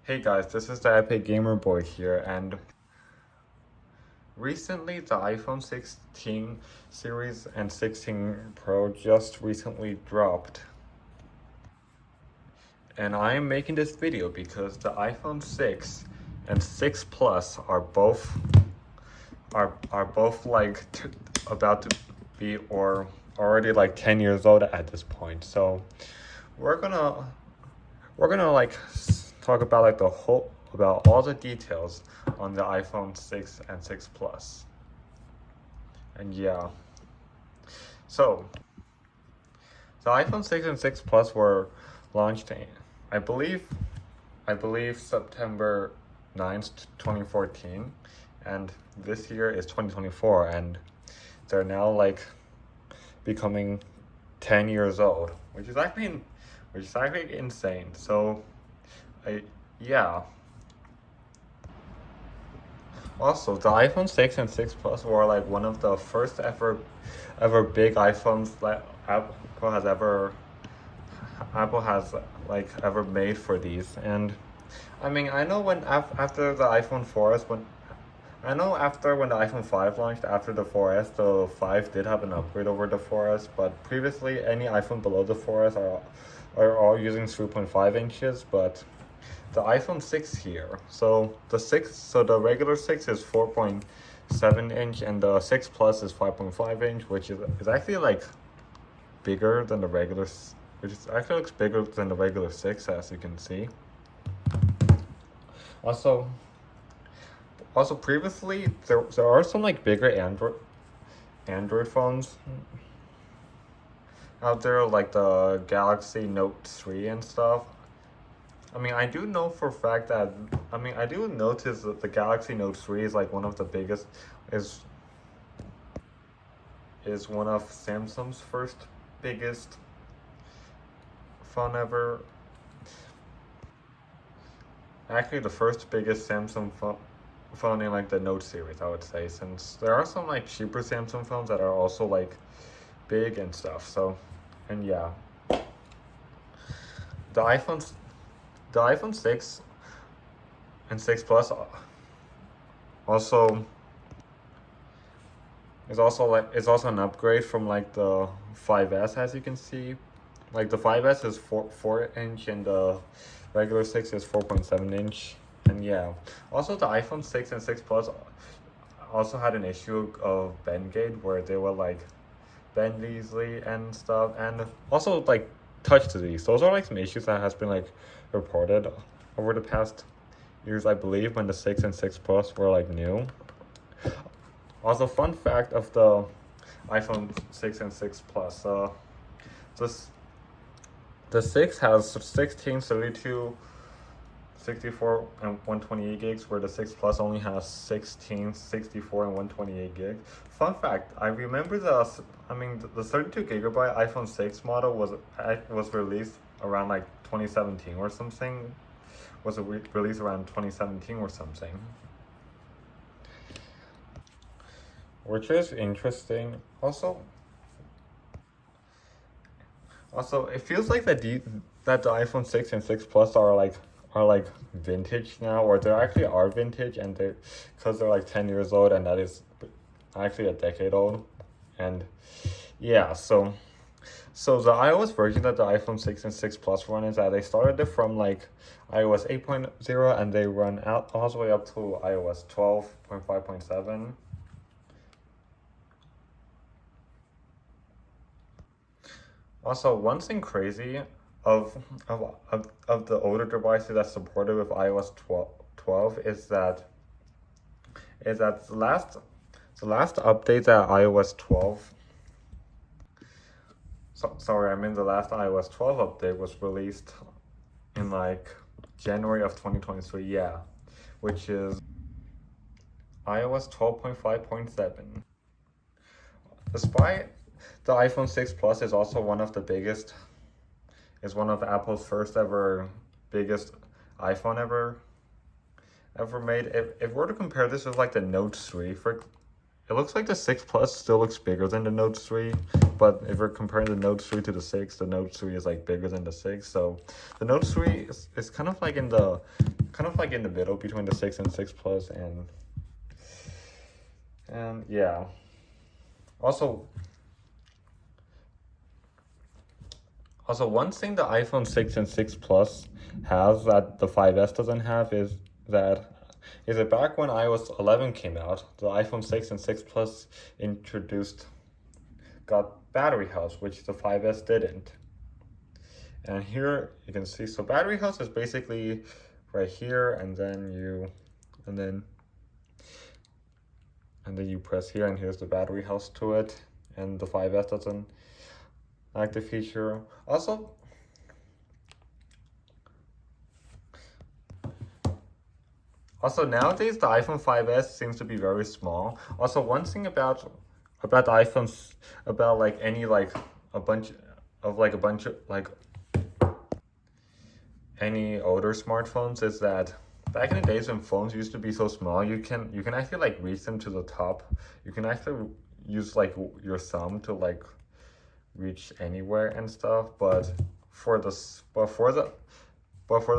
Hey guys, this is the Epic Gamer Boy here, and recently the iPhone 16 series and 16 Pro just recently dropped. And I am making this video because the iPhone 6 and 6 Plus are both like about to be or already like 10 years old at this point. So we're gonna like talk about like about all the details on the iPhone 6 and 6 Plus. And yeah. So the iPhone 6 and 6 Plus were launched in, I believe September 9th, 2014, and this year is 2024, and they're now like becoming 10 years old, which is actually insane. So yeah. Also, the iPhone 6 and 6 Plus were like one of the first ever big iPhones that Apple has like ever made for these. And I mean, I know when after the iPhone 4S, when the iPhone 5 launched after the 4S, the 5 did have an upgrade over the 4S, but previously any iPhone below the 4S are all using 3.5 inches, but the iPhone 6 here. So the regular 6 is 4.7 inch and the 6 Plus is 5.5 inch, which is actually like bigger than the regular, which is actually looks bigger than the regular 6, as you can see. Also previously there are some like bigger Android phones out there, like the Galaxy Note 3 and stuff. I mean, I do know for a fact that, I do notice that the Galaxy Note 3 is like one of the biggest, is one of Samsung's first biggest phone ever. Actually, the first biggest Samsung phone in like the Note series, I would say, since there are some like cheaper Samsung phones that are also like big and stuff. So, and yeah. The iPhone 6 and 6 Plus also is also an upgrade from like the 5S, as you can see. Like the 5S is 4 inch and the regular 6 is 4.7 inch. And yeah. Also, the iPhone 6 and 6 Plus also had an issue of bend gate, where they were like bend easily and stuff, and also like touch disease. Those are like some issues that has been like reported over the past years, I believe, when the 6 and 6 Plus were like new. Also, fun fact of the iPhone 6 and 6 Plus, the 6 has 16, 32, 64, and 128 gigs, where the 6 Plus only has 16, 64, and 128 gigs. Fun fact, I remember the 32 gigabyte iPhone 6 model was released around like 2017 or something. Released around 2017 or something. Which is interesting. Also, it feels like that the iPhone 6 and 6 Plus are like vintage now, or they actually are vintage, and because they're like 10 years old, and that is actually a decade old. And yeah, so the iOS version that the iPhone 6 and 6 Plus run is that they started it from like iOS 8.0 and they run out all the way up to iOS 12.5.7. Also, one thing crazy of the older devices that's supported with iOS 12 is that the last update at iOS 12. The last iOS 12 update was released in like January of 2023. Yeah, which is iOS 12.5.7. Despite the iPhone 6 Plus is also one of Apple's first ever biggest iPhone ever made. If we're to compare this with like the Note 3, it looks like the 6 Plus still looks bigger than the Note 3, but if we're comparing the Note 3 to the 6, the Note 3 is like bigger than the 6. So the Note 3 is kind of like in the kind of like in the middle between the 6 and 6 Plus, and yeah. Also, one thing the iPhone 6 and 6 Plus has that the 5S doesn't have is that back when iOS 11 came out, the iPhone 6 and 6 Plus got battery health, which the 5S didn't. And here you can see, so battery health is basically right here, and then you press here, and here's the battery health to it, and the 5S doesn't like the feature. Also, nowadays the iPhone 5S seems to be very small. Also, one thing about the iPhones, about like any like a bunch of any older smartphones, is that back in the days when phones used to be so small, you can actually like reach them to the top. You can actually use like your thumb to like reach anywhere and stuff. But for the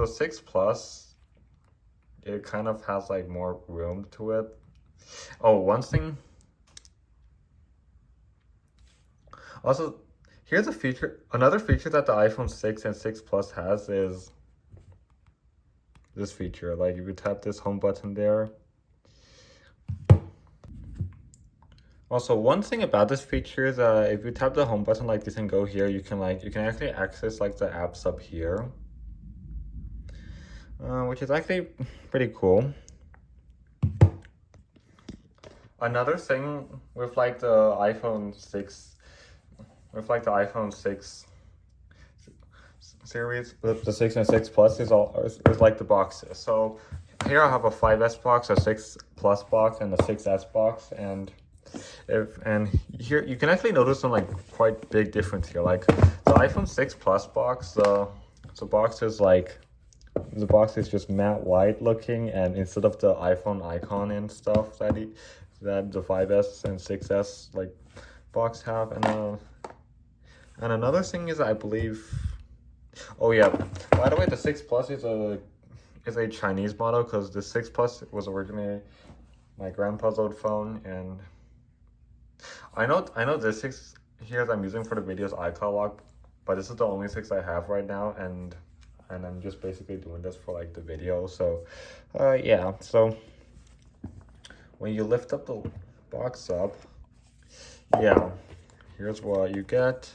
6 Plus, it kind of has like more room to it. Oh, one thing. Also, here's a feature. Another feature that the iPhone 6 and 6 Plus has is this feature. Like if you tap this home button there. Also, one thing about this feature is if you tap the home button like this and go here, you can actually access like the apps up here, which is actually pretty cool. Another thing with like the iPhone 6, series, the 6 and 6 Plus is like the boxes. So here I have a 5S box, a 6 Plus box, and a 6S box, and here you can actually notice some like quite big difference here. Like the iPhone 6 Plus box, the box is just matte white looking, and instead of the iPhone icon and stuff that the 5S and 6S like box have. And another thing is, I believe, oh yeah, by the way, the 6 Plus is a Chinese model, because the 6 Plus was originally my grandpa's old phone, and I know the 6 here that I'm using for the videos iCloud lock, but this is the only 6 I have right now, and I'm just basically doing this for like the video. So yeah, so when you lift up the box up, yeah, here's what you get.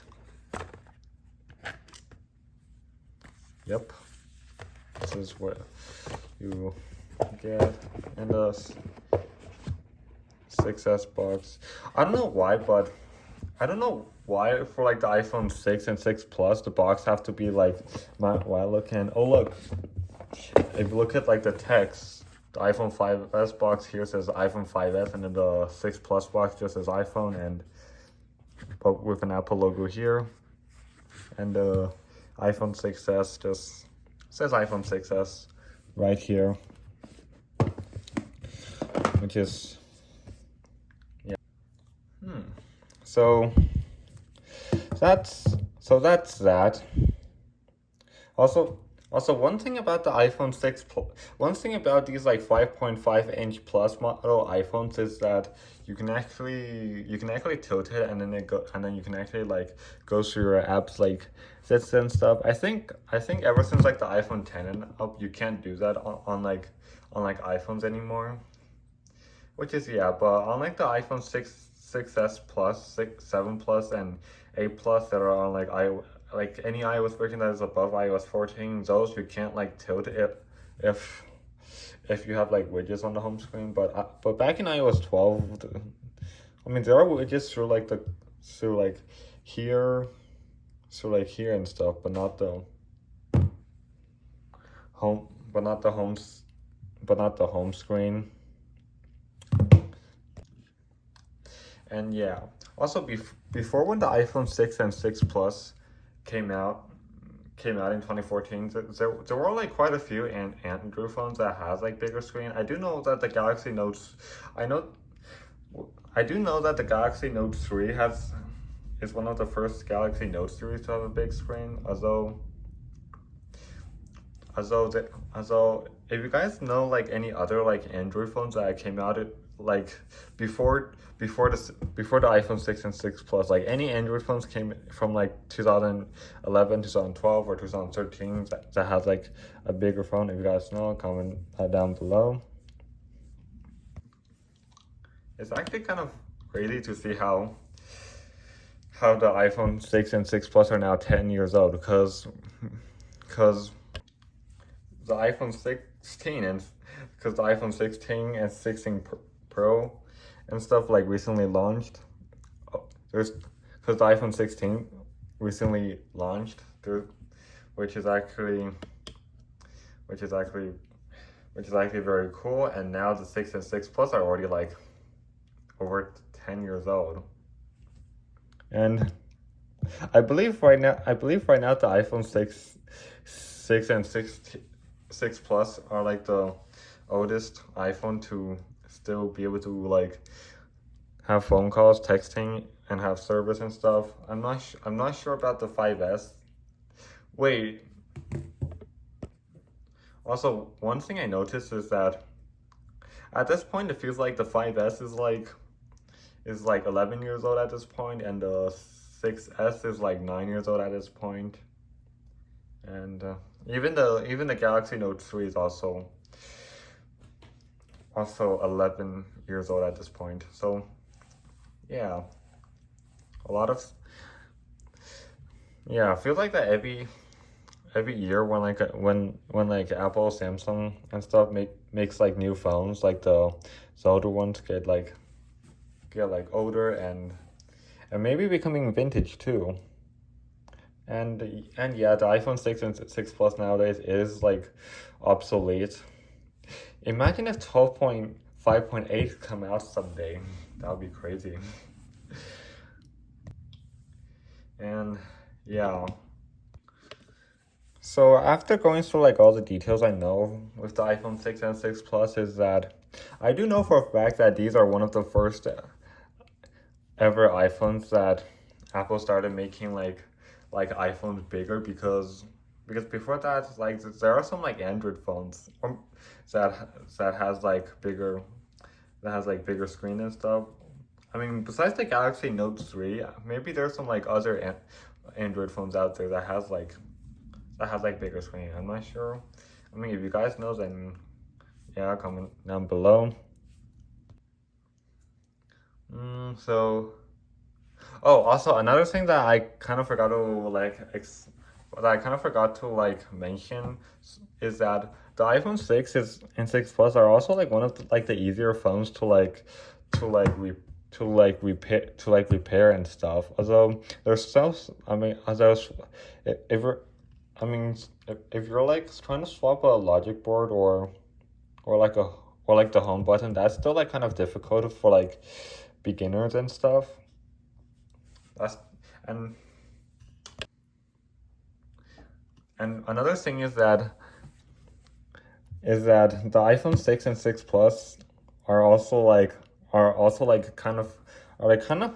Yep, this is what you get in the 6S box. I don't know why for like the iPhone 6 and 6 Plus, the box have to be like matte white looking. Oh look, if you look at like the text, the iPhone 5S box here says iPhone 5S, and then the 6 Plus box just says iPhone, but with an Apple logo here, and the iPhone 6S just says iPhone 6S right here, which is, yeah. So that's that. Also, one thing about the iPhone 6 Plus, one thing about these like 5.5-inch Plus model iPhones is that you can actually tilt it, and then you can actually like go through your apps like this and stuff. I think ever since like the iPhone 10 and up, you can't do that on iPhones anymore. Which is, yeah, but unlike the iPhone 6S Plus, 7 Plus, and 8 Plus that are on like any iOS version that is above iOS 14, those you can't like tilt it if you have like widgets on the home screen. But back in iOS 12, I mean, there are widgets through here and stuff, but not the home screen. And yeah, also before when the iPhone 6 and 6 Plus came out in 2014, there were like quite a few Android phones that has like bigger screen. I do know that the Galaxy Note 3 is one of the first Galaxy Note series to have a big screen, although Also, if you guys know like any other like Android phones that came out like before the iPhone 6 and 6 Plus, like any Android phones came from like 2011, 2012, or 2013 that has like a bigger phone. If you guys know, comment that down below. It's actually kind of crazy to see how the iPhone 6 and 6 Plus are now 10 years old, because the iPhone 16 and because the iPhone 16 and 16 Pro and stuff like recently launched. There's because the iPhone 16 recently launched, there, which is actually which is actually which is actually very cool. And now the 6 and 6 Plus are already like over 10 years old. And I believe right now the iPhone 6 and 6 Plus are like the oldest iPhone to still be able to like have phone calls, texting, and have service and stuff. I'm not sure about the 5S. Wait. Also, one thing I noticed is that at this point it feels like the 5S is like 11 years old at this point, and the 6S is like 9 years old at this point. And even the Galaxy Note 3 is also 11 years old at this point. So yeah, a lot of I feel like that every year when like Apple, Samsung, and stuff makes like new phones, like the older ones get like older and maybe becoming vintage too. And yeah, the iPhone 6 and 6 Plus nowadays is like obsolete. Imagine if 12.5.8 come out someday. That would be crazy. And yeah. So after going through like all the details I know with the iPhone 6 and 6 Plus is that I do know for a fact that these are one of the first ever iPhones that Apple started making like iPhones bigger, because before that, like there are some like Android phones that has like bigger screen and stuff. I mean, besides the Galaxy Note 3, maybe there's some like other Android phones out there that has like bigger screen. I'm not sure. I mean, if you guys know, then yeah, comment down below. So, oh, also another thing that I kind of forgot to mention is that the iPhone 6 and 6 Plus are also like one of the easier phones to repair and stuff. Although there's still, I mean, if you're, I mean, if you're like trying to swap a logic board or the home button, that's still like kind of difficult for like beginners and stuff. That's and another thing is that the iPhone 6 and 6 Plus are also like kind of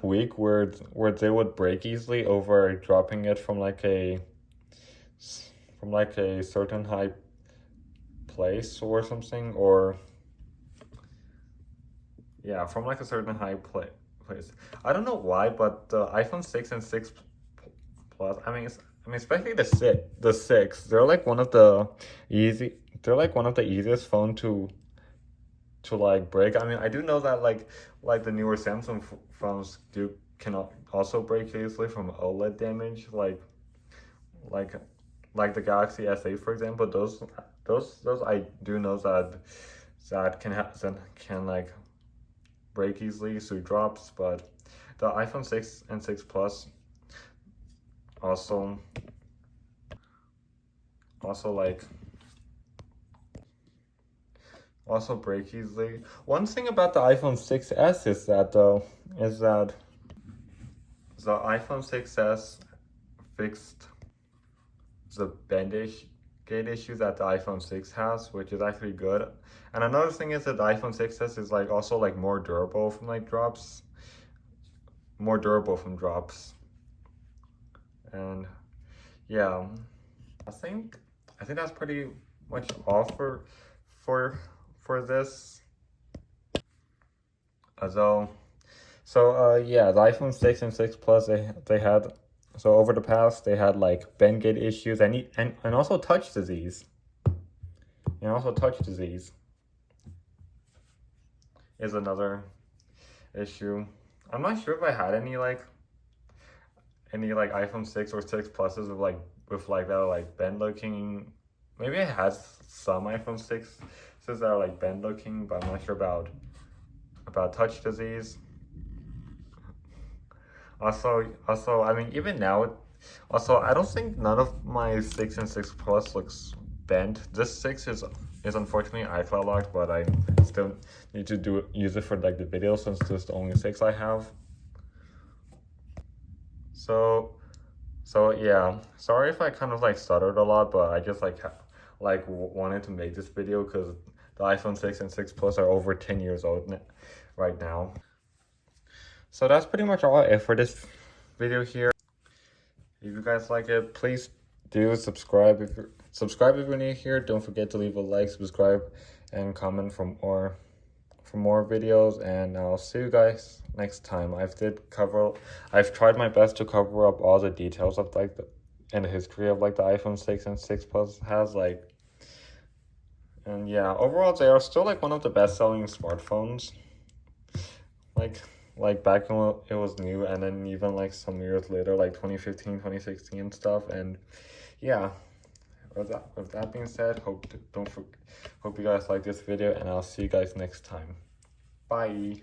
weak, where they would break easily over dropping it from like a certain high place or something, or yeah, from like a certain high place. I don't know why, but the iPhone 6 and 6 Plus, I mean, especially the 6, they're like one of the easiest phone to like break. I mean, I do know that like the newer Samsung phones can also break easily from OLED damage, like the Galaxy S8, for example. Those I do know that can like break easily through drops. But the iPhone 6 and 6 Plus also break easily. One thing about the iPhone 6s is that the iPhone 6s fixed the gate issue that the iPhone 6 has, which is actually good. And another thing is that the iPhone 6s is like also like more durable from drops. And yeah, I think that's pretty much off for this. Yeah, the iPhone 6 and 6 Plus, they had, so over the past they had like bend gate issues and also touch disease. And also touch disease is another issue. I'm not sure if I had any like iPhone 6 or 6 Pluses with like that are like bend looking. Maybe I had some iPhone 6s that are like bend looking, but I'm not sure about touch disease. Also, I mean, even now, also, I don't think none of my 6 and 6 Plus looks bent. This 6 is unfortunately iCloud locked, but I still need to use it for like the video since this is the only 6 I have. So yeah, sorry if I kind of like stuttered a lot, but I just wanted to make this video because the iPhone 6 and 6 Plus are over 10 years old right now. So that's pretty much all it for this video here. If you guys like it, please do subscribe if you're new here. Don't forget to leave a like, subscribe, and comment for more videos. And I'll see you guys next time. I've tried my best to cover up all the details of like the history of like the iPhone 6 and 6 Plus has like. And yeah, overall they are still like one of the best-selling smartphones. Like back when it was new, and then even like some years later, like 2015, 2016 stuff. And yeah, with that being said, hope you guys like this video, and I'll see you guys next time. Bye.